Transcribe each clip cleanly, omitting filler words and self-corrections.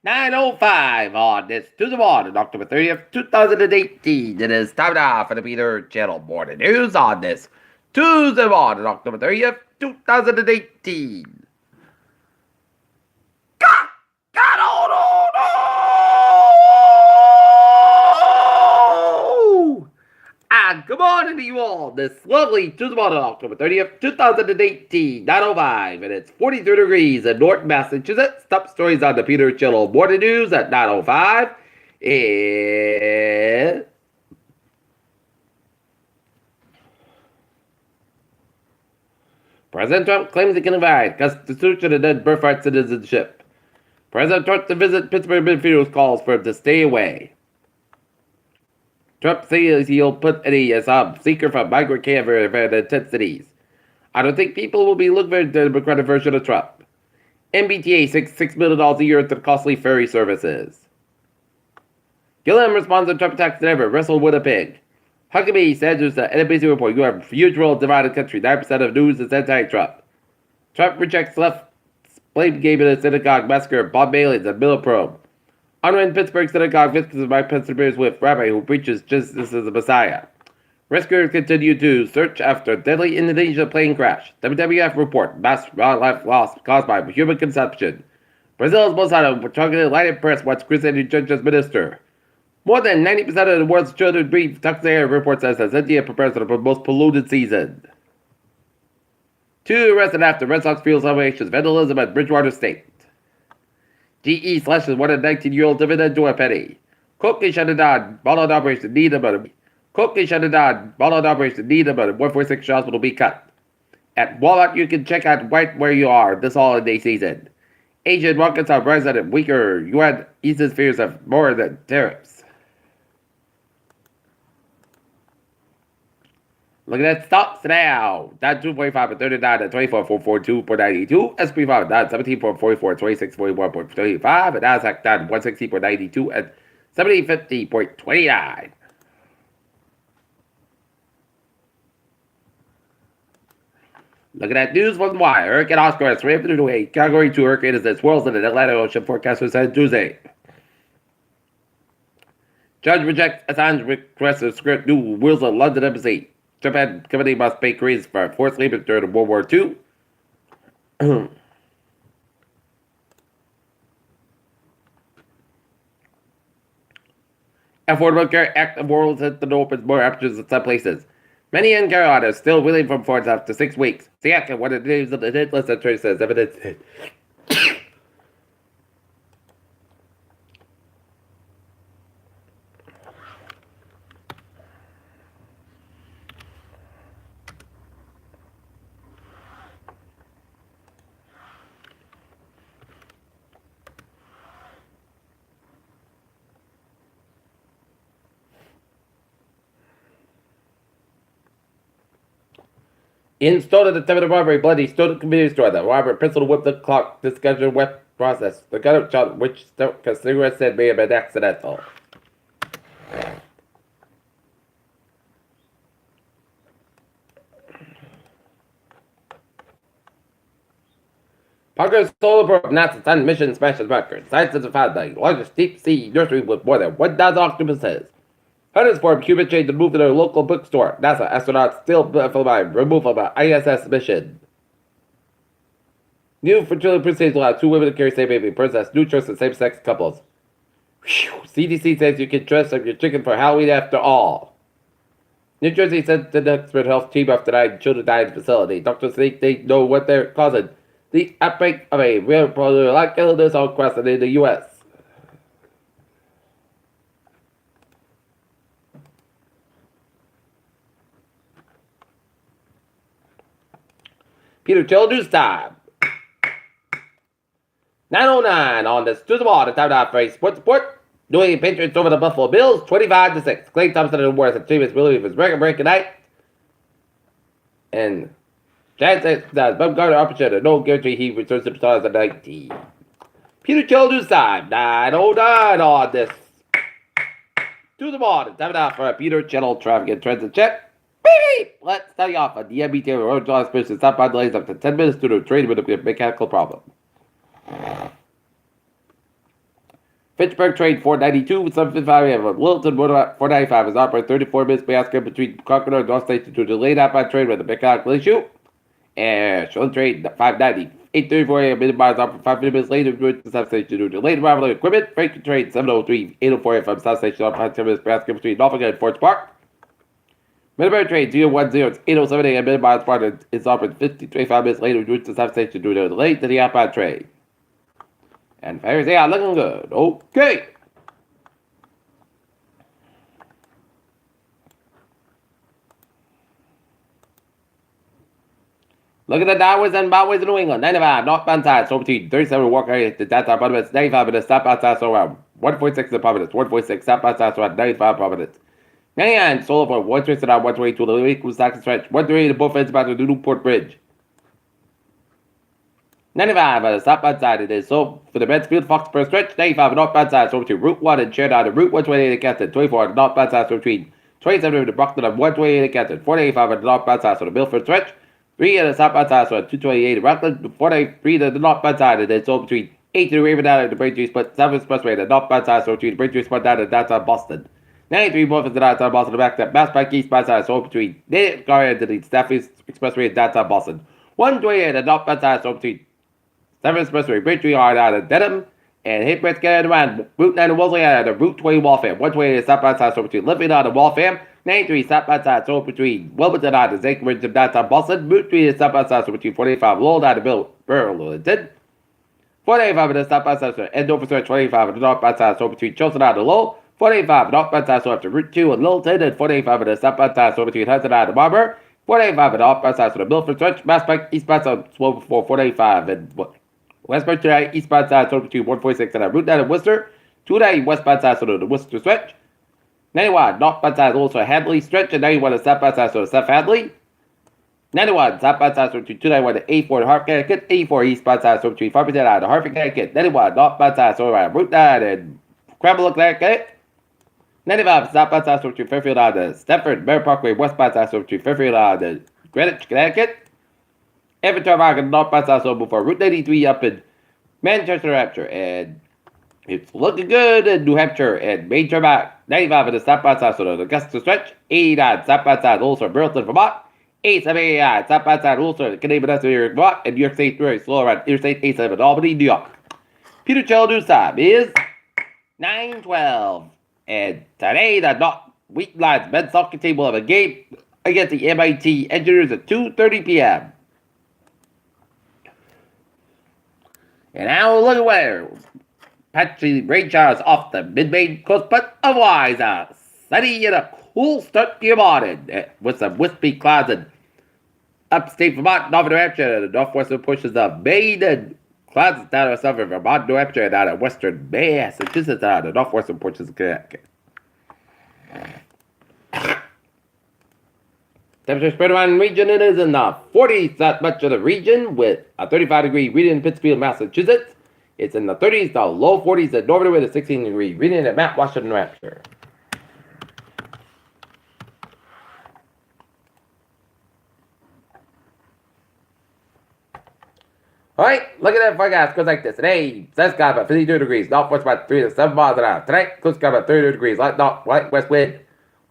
9:05 on this Tuesday morning, October 30th, 2018. It is time now for the Peter Channel Morning News on this Tuesday morning, October 30th, 2018. God, God, oh no, no! And good morning to you all this lovely Tuesday morning, October 30th, 2018, 9:05, and it's 43 degrees in North Massachusetts. Top stories on the Peter Channel Morning News at 9:05 is President Trump claims he can invite Constitution and then birthright citizenship. President Trump to visit Pittsburgh midfielders calls for him to stay away. Trump says he'll put any asylum seeker from migrant camp in tent cities. I don't think people will be looking for the Democratic version of Trump. MBTA sinks $6 million a year into costly ferry services. Gilliam responds to Trump attacks never, wrestled with a pig. Huckabee said to the NBC report, you have a huge role divided country. 9% of news is anti-Trump. Trump rejects left's blame game in a synagogue massacre, Bob Bailey's and Miller probe. Honoring Pittsburgh synagogue visitors by Pennsylvania's with rabbi who preaches Jesus is the Messiah. Rescuers continue to search after deadly Indonesia plane crash. WWF report mass wildlife loss caused by human consumption. Brazil's Bolsonaro targeted lighted press wants Christian judge as minister. More than 90% of the world's children breathe toxic air, report says, as India prepares for the most polluted season. 2 arrested after Red Sox field celebrations, vandalism at Bridgewater State. GE slashes one 19-year-old dividend to a penny. Coke shut down, ball-on operation need about Coke shut down, ball-on operation need about 146 shots will be cut. At Walmart, you can check out right where you are this holiday season. Asian markets are rising and weaker. Yuan eases fears of more than tariffs. Looking at stocks now. Down 2.5 at 39 at 24.442.92. SP 5 down 17.44 26.41.35. And Nasdaq down 160.92 at 7050.29. Looking at news from the wire. Hurricane Oscar has rammed into a Category 2 hurricane as it swirls in the Atlantic Ocean. Forecasters said Tuesday. Judge rejects Assange request to script new rules of London Embassy. Japan company must pay Koreans for forced labor during World War II. Affordable Care Act of World has the opens more options in some places. Many in Carolina are still waiting for funds after 6 weeks. Siaka, one of the names of the hit list that says evidence. Installed at the time of the robbery, bloody stole the convenience store. The robber penciled whipped the clock, discussion web process. The gun shot, which cigarette said may have been accidental. Parker's solar probe NASA's sun mission smashes record. Scientists have found the largest deep sea nursery with more than 1,000 octopuses. Hunters form human chain to move to their local bookstore. NASA astronauts still removed from an ISS mission. New fertility procedures allow 2 women to carry same baby. Process new choice of same-sex couples. Whew. CDC says you can dress up your chicken for Halloween after all. New Jersey sent an expert health team after 9 children died in the facility. Doctors think they know what they're causing the outbreak of a rare like illness across in the U.S. Peter Chill News Time. 9:09 on this Tuesday morning. Time now for a sports report. New England Patriots over the Buffalo Bills, 25-6. Clay Thompson and Worth achieved really of his record-breaking night. And Giants does Bumgarner opportunity. No guarantee he returns to the stars at 19. Peter Chill News Time. 9:09 on this Tuesday morning. Time now for a Peter Channel traffic and transit check. Beep! Let's start you off on the MBTA road jobs person stop by delays up to 10 minutes due to a train with a mechanical problem. Pittsburgh trade 492 with 755. Wilton 495 is operated 34 minutes basket between Concord and North Station to delayed outbound trade with a big issue. And Sean trade 590. 834 a.m. minimize up 5 minutes later to the substation to delayed arrival of equipment. Frank trade 703. 804 a.m. from South Station on 5 minutes basket between Norfolk and Fort Park. Minimum trade 010. It's 807 a.m. minimize part is offered 25 minutes later to the substation to delay to the outbound trade. And Thursday are looking good. Okay. Look at the downwards and boundwards in New England. 95, northbound side, so between 37 Walker, the data Providence, 95 in the southbound side, so around 146 in the Providence, 146 southbound side, so around 95 Providence. 99, solo for 120 down, 122 to the equal second stretch, 138 to both ends about the Newport Bridge. 95 on the southbound side, it is so for the Mansfield Foxborough stretch, 95 on the northbound side, so between Route 1 and Sheridan, and Route 128 and Canton, 24 on the northbound side, so between 27 and the Brockton and 128 and Canton, 485 on the northbound side, so the Milford stretch, 3 on the southbound side, so 228 in Rockland, 43 on the northbound side, and then so between 8 to the Raven down at the Braintree Split, 7 Expressway, the northbound side, so between the Braintree Split down at downtown Boston. 93 more from the downtown Boston, the back to Mass Pike eastbound side, so between Native Garden to the Stafford Expressway and downtown Boston. 128 on the northbound side, so between 7 Expressway, Braintree Hard out of Dedham, and Hickory get around Route 9 and Wolseley out of Route 20 Waltham. 128 southbound side, so between Livingston out of Waltham. 93 southbound side, so between Wilmington out of Zankeridge and downtown Boston. Route 3 southbound side, so between 45 Lowell out of Burlington. 485 on the southbound side, so Andover Stretch 25 on the northbound side, so between Chilton out of Lowell. 485 northbound side, so after Route 2 and Littleton, and 485 on the southbound side, so between Hudson out of Marlborough. 485 on the northbound side, so the Milford Stretch, Mass Pike eastbound side, so before 485 and Westbound tonight, eastbound side, so between 146 and Route 9 in Worcester. 290 westbound side, so the Worcester stretch. 91 northbound side, also Hadley stretch, and 91 the southbound side, so the South Hadley. 91 southbound side, so between 291 and 84 in Hartford, Connecticut. 84 eastbound side, so between Farmington and Hartford, Connecticut. 91 northbound side, so around Route 9 and Cramble, Connecticut. 95 southbound side, so between Fairfield and the Stamford, Mary Parkway, westbound side, so between Fairfield and the Greenwich, Connecticut. Everton Rock northbound side, so before Route 93 up in Manchester, New Hampshire, and it's looking good in New Hampshire, and Major Mac 95 in the southbound side, so the Augusta stretch. 89 southbound side, also Burlington, Vermont. 87 southbound side, also Canadian Peninsula, Vermont, and New York State very slow around Interstate 87 in Albany, New York. Peter Chell news time is 9:12, and today the Wheaton Lions men's soccer team will have a game against the MIT Engineers at 2:30 p.m. And now look at where patchy rain showers off the mid-Maine coast, but otherwise sunny and a cool start to your morning with some wispy clouds in upstate Vermont, northern New Hampshire, and the northwestern portions of Maine, and clouds down in southern Vermont, New Hampshire, and out of western Massachusetts, and the northwestern portions of Connecticut. Temperature spread around the region, it is in the 40s, that much of the region, with a 35-degree reading in Pittsfield, Massachusetts. It's in the 30s, the low 40s at Northern with a 16-degree reading at Mount Washington, New Hampshire. Alright, look at that forecast. Goes like this. Today, sun's got about 52 degrees, northwest about 3 to 7 miles an hour. Tonight, coast got about 32 degrees, light west wind.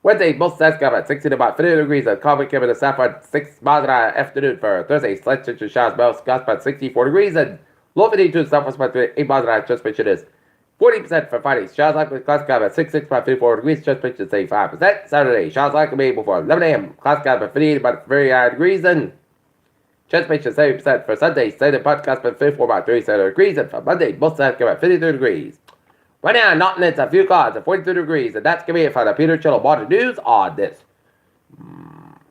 Wednesday, most sides got about 60 to about 50 degrees. And calm wind the south at 6 miles an hour afternoon. For Thursday, slight chance of showers, most got about 64 degrees. And low 52 southwest about 8 miles an hour. Just mention is 40% for Friday. Showers likely clouds got about 66 about 54 degrees. Just mention 75%. Saturday, showers likely made before 11 a.m. Clouds got about 58 about 30 degrees. And just mention 70% for Sunday. Sunday, podcast about 54 about 37 degrees. And for Monday, most sides got about 53 degrees. Right now, Norton, it's a few clouds at 42 degrees, and that's going to be it for the Peter Chillo Water News on this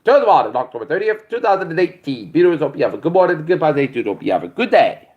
Tuesday morning, October 30th, 2018. Peters, hope you have a good morning, good day. Hope you have a good day.